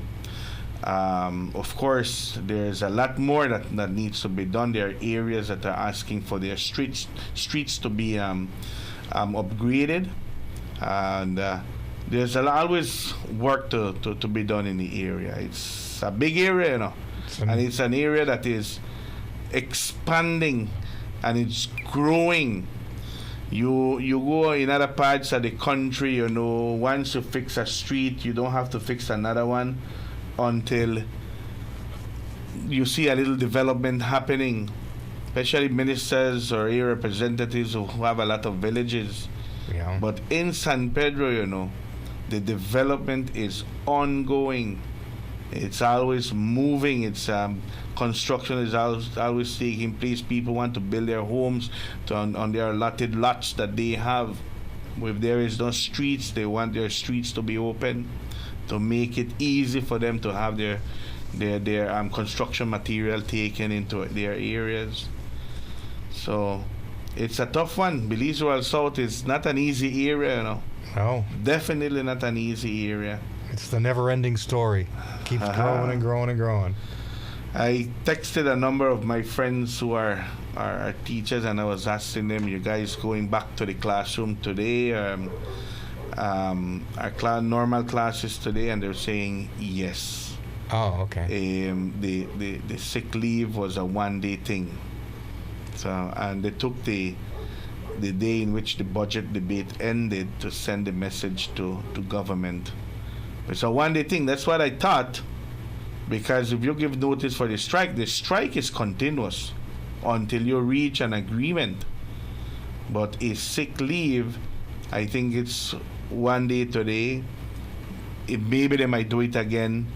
Of course, there's a lot more that needs to be done. There are areas that are asking for their streets to be upgraded, and there's always work to be done in the area. It's a big area, and it's an area that is expanding and it's growing. You go in other parts of the country, once you fix a street, you don't have to fix another one until you see a little development happening, especially ministers or area representatives who have a lot of villages. Yeah. But in San Pedro, the development is ongoing. It's always moving. It's construction is always taking place. People want to build their homes on their allotted lots that they have. If there is no streets, they want their streets to be open to make it easy for them to have their construction material taken into their areas. So it's a tough one. Belize Rural South is not an easy area, No. Definitely not an easy area. It's the never-ending story. Keeps growing and growing and growing. I texted a number of my friends who are teachers, and I was asking them, "You guys going back to the classroom today? Our normal classes today?" And they're saying yes. Oh, okay. The sick leave was a one-day thing. So, and they took the day in which the budget debate ended to send a message to government. It's a one-day thing. That's what I thought. Because if you give notice for the strike is continuous until you reach an agreement. But a sick leave, I think it's one day today. Maybe they might do it again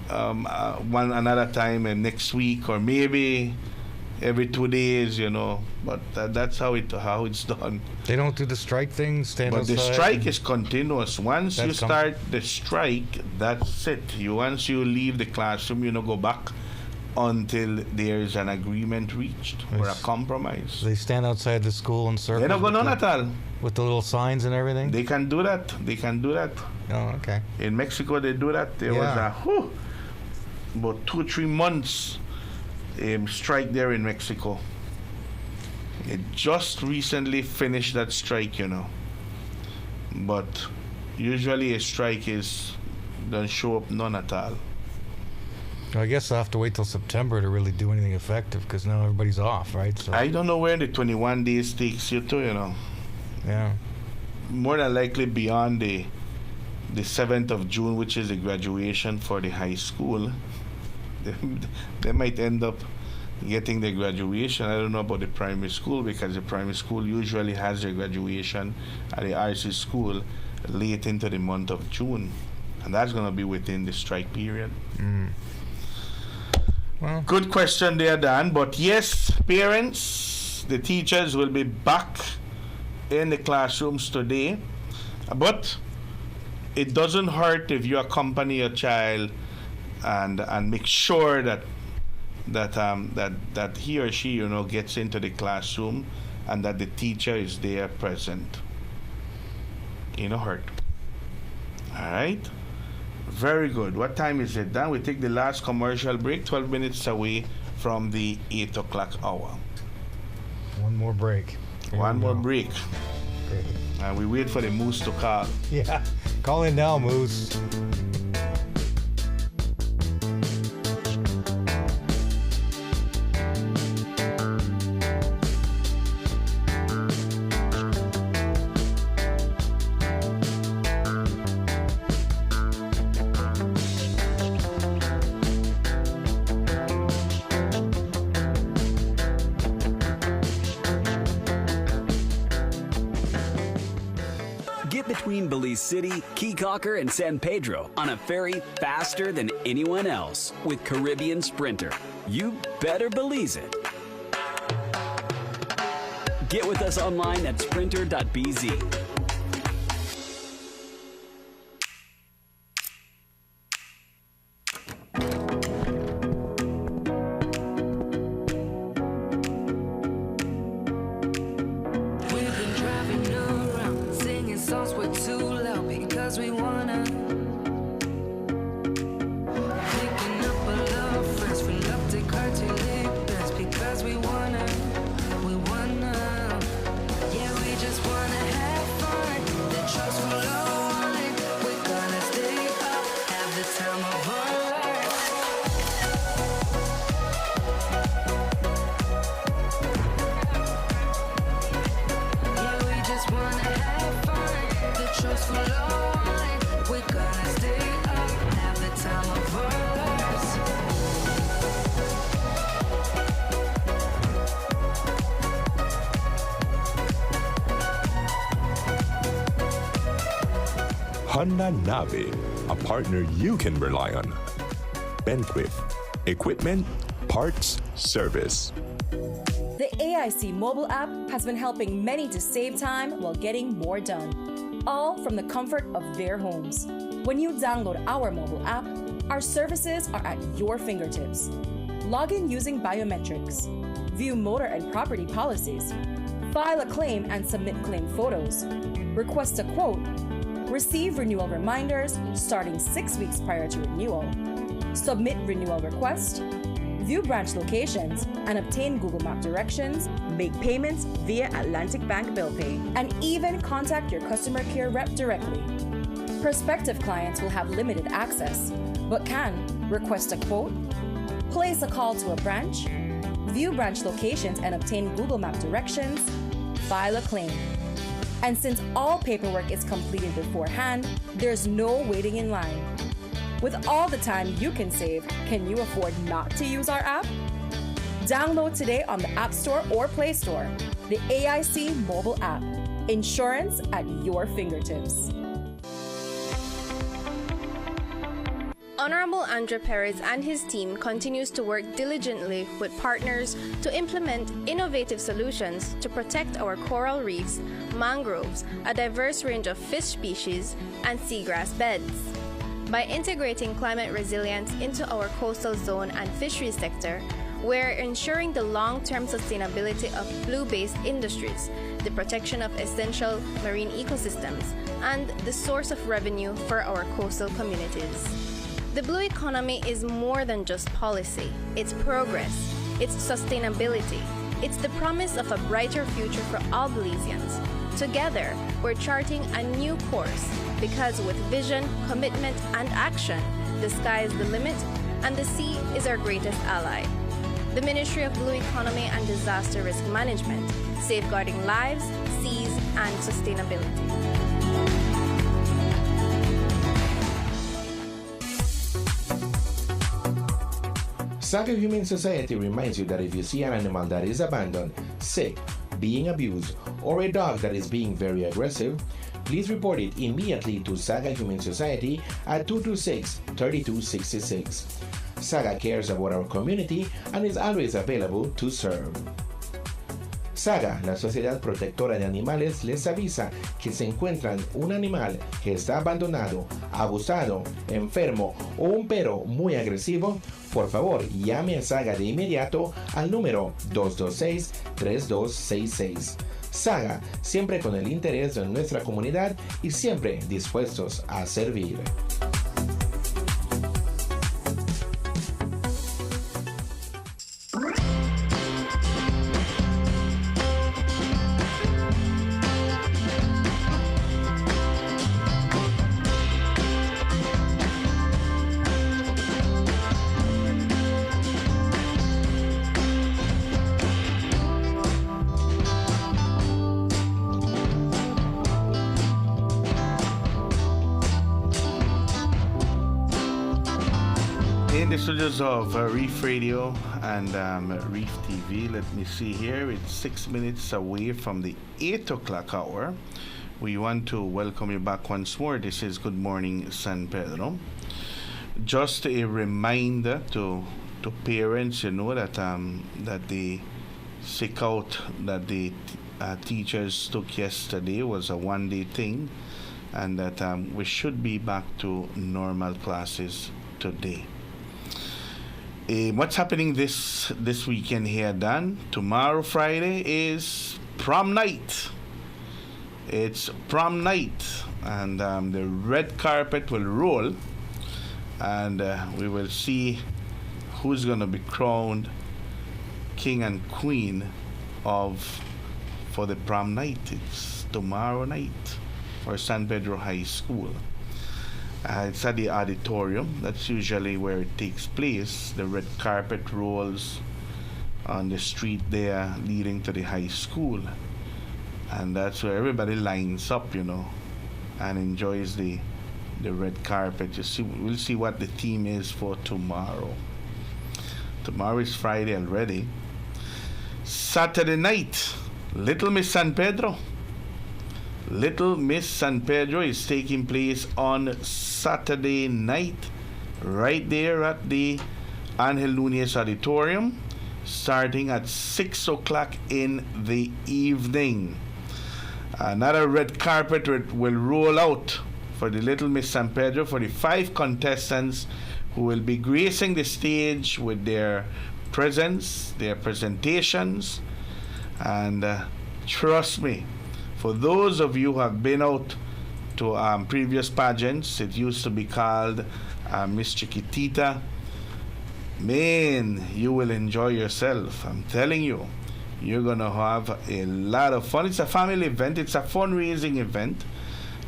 another time next week, or maybe every 2 days, you know. But that's how it's done. They don't do the strike thing, stand But outside? the strike is continuous. Once you That's start the strike, that's it. Once you leave the classroom, you don't go back until there's an agreement reached or a compromise. They stand outside the school in circles? They don't go none at all. With the little signs and everything? They can do that. They can do that. Oh, okay. In Mexico, they do that. There was about 2 or 3 months strike there in Mexico. It just recently finished that strike, you know. But usually a strike don't show up none at all. I guess I'll have to wait till September to really do anything effective because now everybody's off, right? So I don't know where the 21 days takes you to, you know. Yeah. More than likely beyond the 7th of June, which is the graduation for the high school. They might end up getting their graduation. I don't know about the primary school because the primary school usually has their graduation at the RC school late into the month of June. And that's going to be within the strike period. Well, good question there, Dan. But yes, parents, the teachers will be back in the classrooms today. But it doesn't hurt if you accompany your child and make sure that he or she, you know, gets into the classroom and that the teacher is there present. You know, hurt. All right. Very good. What time is it, Dan? We take the last commercial break, 12 minutes away from the 8 o'clock hour. One more break. One more break. Okay. And we wait for the Moose to call. Yeah. Call in now, Moose. Between Belize City, Key Cocker, and San Pedro on a ferry faster than anyone else with Caribbean Sprinter. You better believe it. Get with us online at sprinter.bz. Honda Nave, a partner you can rely on. Benquip, equipment, parts, service. The AIC mobile app has been helping many to save time while getting more done, all from the comfort of their homes. When you download our mobile app, our services are at your fingertips. Log in using biometrics, view motor and property policies, file a claim and submit claim photos, request a quote, receive renewal reminders starting 6 weeks prior to renewal, submit renewal request, view branch locations, and obtain Google Map directions, make payments via Atlantic Bank Bill Pay, and even contact your customer care rep directly. Prospective clients will have limited access, but can request a quote, place a call to a branch, view branch locations and obtain Google Map directions, file a claim. And since all paperwork is completed beforehand, there's no waiting in line. With all the time you can save, can you afford not to use our app? Download today on the App Store or Play Store. The AIC mobile app. Insurance at your fingertips. Honorable Andre Perez and his team continues to work diligently with partners to implement innovative solutions to protect our coral reefs, mangroves, a diverse range of fish species, and seagrass beds. By integrating climate resilience into our coastal zone and fisheries sector, we're ensuring the long-term sustainability of blue-based industries, the protection of essential marine ecosystems, and the source of revenue for our coastal communities. The blue economy is more than just policy. It's progress. It's sustainability. It's the promise of a brighter future for all Belizeans. Together, we're charting a new course because with vision, commitment, and action, the sky is the limit and the sea is our greatest ally. The Ministry of Blue Economy and Disaster Risk Management, safeguarding lives, seas, and sustainability. Saga Humane Society reminds you that if you see an animal that is abandoned, sick, being abused, or a dog that is being very aggressive, please report it immediately to Saga Humane Society at 226-3266. Saga cares about our community and is always available to serve. Saga, la Sociedad Protectora de Animales, les avisa que si encuentran un animal que está abandonado, abusado, enfermo o un perro muy agresivo, por favor llame a Saga de inmediato al número 226-3266. Saga, siempre con el interés de nuestra comunidad y siempre dispuestos a servir. In the studios of Reef Radio and Reef TV, let me see here, it's 6 minutes away from the 8 o'clock hour. We want to welcome you back once more. This is Good Morning San Pedro. Just a reminder to parents, you know, that the sick out that the teachers took yesterday was a one-day thing, and that we should be back to normal classes today. What's happening this weekend here, Dan? Tomorrow, Friday, is prom night. It's prom night, and the red carpet will roll, and we will see who's going to be crowned king and queen for the prom night. It's tomorrow night for San Pedro High School. It's at the auditorium. That's usually where it takes place. The red carpet rolls on the street there leading to the high school. And that's where everybody lines up, you know, and enjoys the red carpet. We'll see what the theme is for tomorrow. Tomorrow is Friday already. Saturday night, Little Miss San Pedro. Little Miss San Pedro is taking place on Saturday night, right there at the Angel Nunez Auditorium, starting at 6 o'clock in the evening. Another red carpet will roll out for the Little Miss San Pedro for the 5 contestants who will be gracing the stage with their presence, their presentations, and trust me, for those of you who have been out to previous pageants, it used to be called Miss Chiquitita. Man, you will enjoy yourself. I'm telling you, you're going to have a lot of fun. It's a family event. It's a fundraising event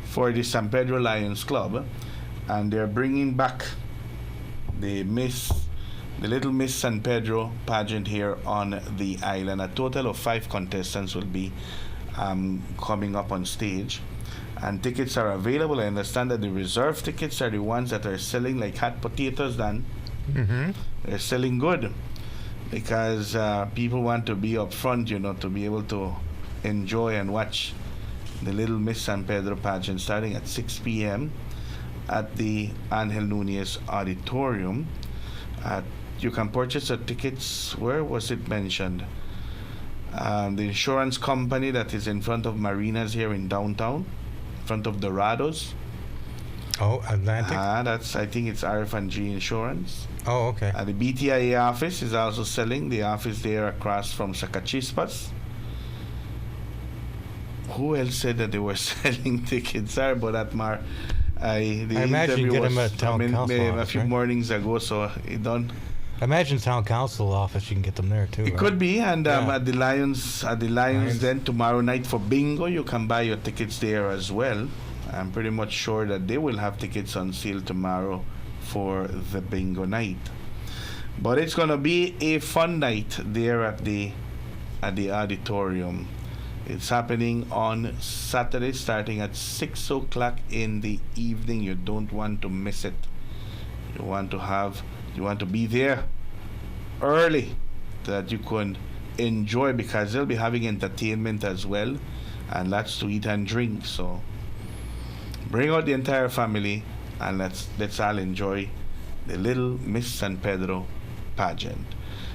for the San Pedro Lions Club. And they're bringing back the Little Miss San Pedro pageant here on the island. A total of 5 contestants will be coming up on stage, and tickets are available. I understand that the reserve tickets are the ones that are selling like hot potatoes. Dan, they're selling good because people want to be up front, you know, to be able to enjoy and watch the Little Miss San Pedro pageant starting at 6 p.m. at the Angel Nunez Auditorium. You can purchase the tickets. Where was it mentioned? The insurance company that is in front of Marinas here in downtown, in front of Dorados. Oh, Atlantic? I think it's RF&G Insurance. Oh, okay. The BTIA office is also selling. The office there across from Sacachispas. Who else said that they were selling tickets? Sorry about that, Mar. I imagine you get them at town council office, a few mornings ago, so it done. I imagine town council office, you can get them there too. It could be, and at the Lions, then tomorrow night for bingo, you can buy your tickets there as well. I'm pretty much sure that they will have tickets on sale tomorrow for the bingo night. But it's gonna be a fun night there at the auditorium. It's happening on Saturday, starting at 6 o'clock in the evening. You don't want to miss it. You want to be there early so that you can enjoy, because they'll be having entertainment as well and lots to eat and drink. So bring out the entire family and let's all enjoy the Little Miss San Pedro pageant.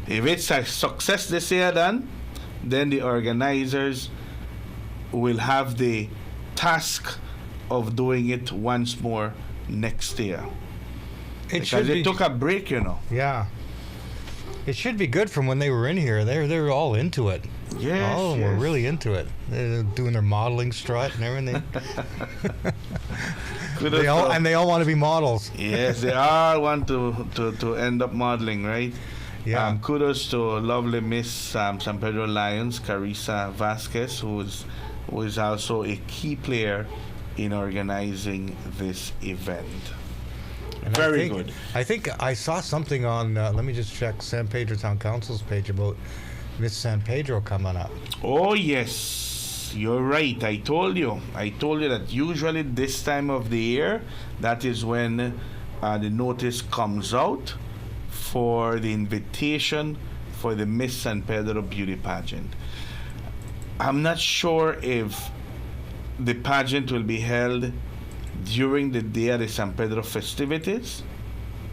If it's a success this year, then the organizers will have the task of doing it once more next year. Because they took a break, Yeah. It should be good from when they were in here. They're all into it. Yes. All of them were really into it. They're doing their modeling strut and everything. They all want to be models. Yes, they all want to end up modeling, right? Yeah. Kudos to lovely Miss San Pedro Lions, Carissa Vasquez, who is also a key player in organizing this event. And Very good. I think I saw something on, let me just check San Pedro Town Council's page about Miss San Pedro coming up. Oh, yes. You're right. I told you that usually this time of the year, that is when the notice comes out for the invitation for the Miss San Pedro Beauty Pageant. I'm not sure if the pageant will be held during the Dia de San Pedro festivities,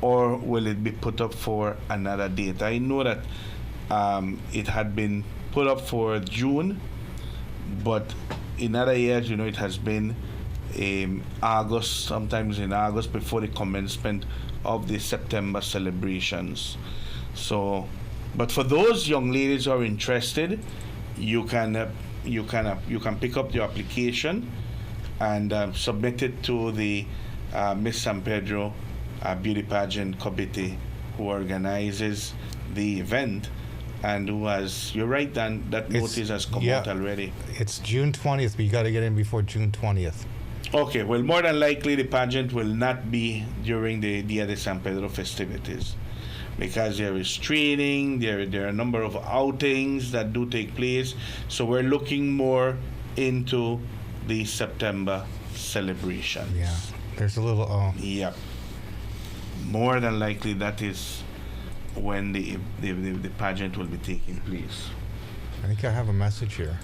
or will it be put up for another date? I know that it had been put up for June, but in other years, it has been August, sometimes in August, before the commencement of the September celebrations. So, but for those young ladies who are interested, you can pick up your application and submit it to the Miss San Pedro Beauty Pageant Committee, who organizes the event and who has, you're right, Dan, that notice has come out already. It's June 20th, but you got to get in before June 20th. Okay, well, more than likely the pageant will not be during the Dia de San Pedro festivities, because there is training, there are a number of outings that do take place. So we're looking more into the September celebrations. Yeah, there's a little. Yep. More than likely, that is when the pageant will be taking place. I think I have a message here.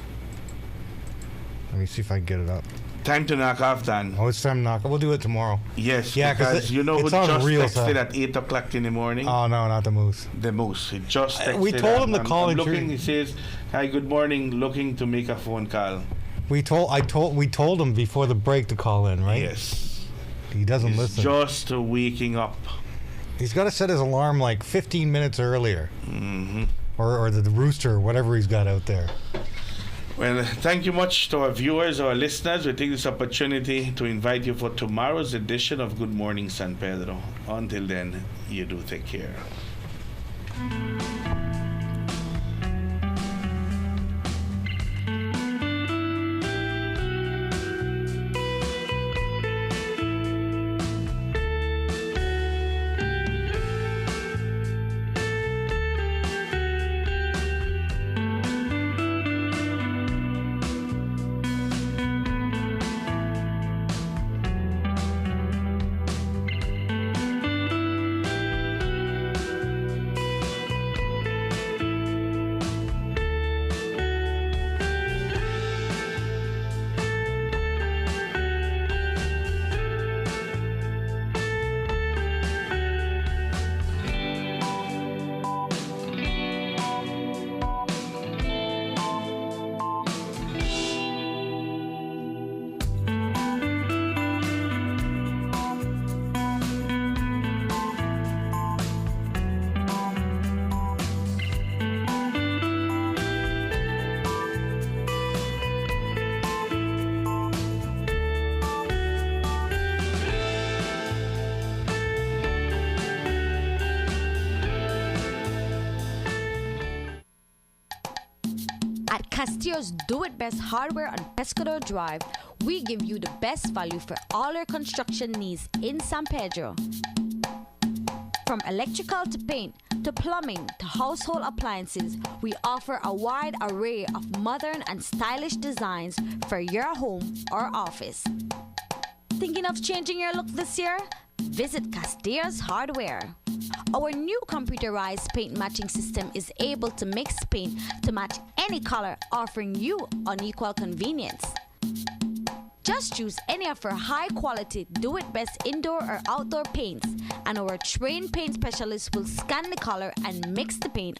Let me see if I can get it up. Time to knock off, Dan. Oh, it's time to knock off. We'll do it tomorrow. Yes, yeah, because you know who just texted at 8 o'clock in the morning? Oh, no, not the Moose. The Moose. He just texted. We told him to call. He says, "Hi, good morning. Looking to make a phone call." We told him before the break to call in, right? Yes. He doesn't listen. Just waking up. He's got to set his alarm like 15 minutes earlier. Mm-hmm. Or the rooster, or whatever he's got out there. Well, thank you much to our viewers, our listeners. We take this opportunity to invite you for tomorrow's edition of Good Morning San Pedro. Until then, you do take care. Castillo's Do It Best hardware on Pescador Drive, we give you the best value for all your construction needs in San Pedro. From electrical to paint, to plumbing, to household appliances, we offer a wide array of modern and stylish designs for your home or office. Thinking of changing your look this year? Visit Castillo's Hardware. Our new computerized paint matching system is able to mix paint to match any color, offering you unequal convenience. Just choose any of our high-quality do-it-best indoor or outdoor paints, and our trained paint specialists will scan the color and mix the paint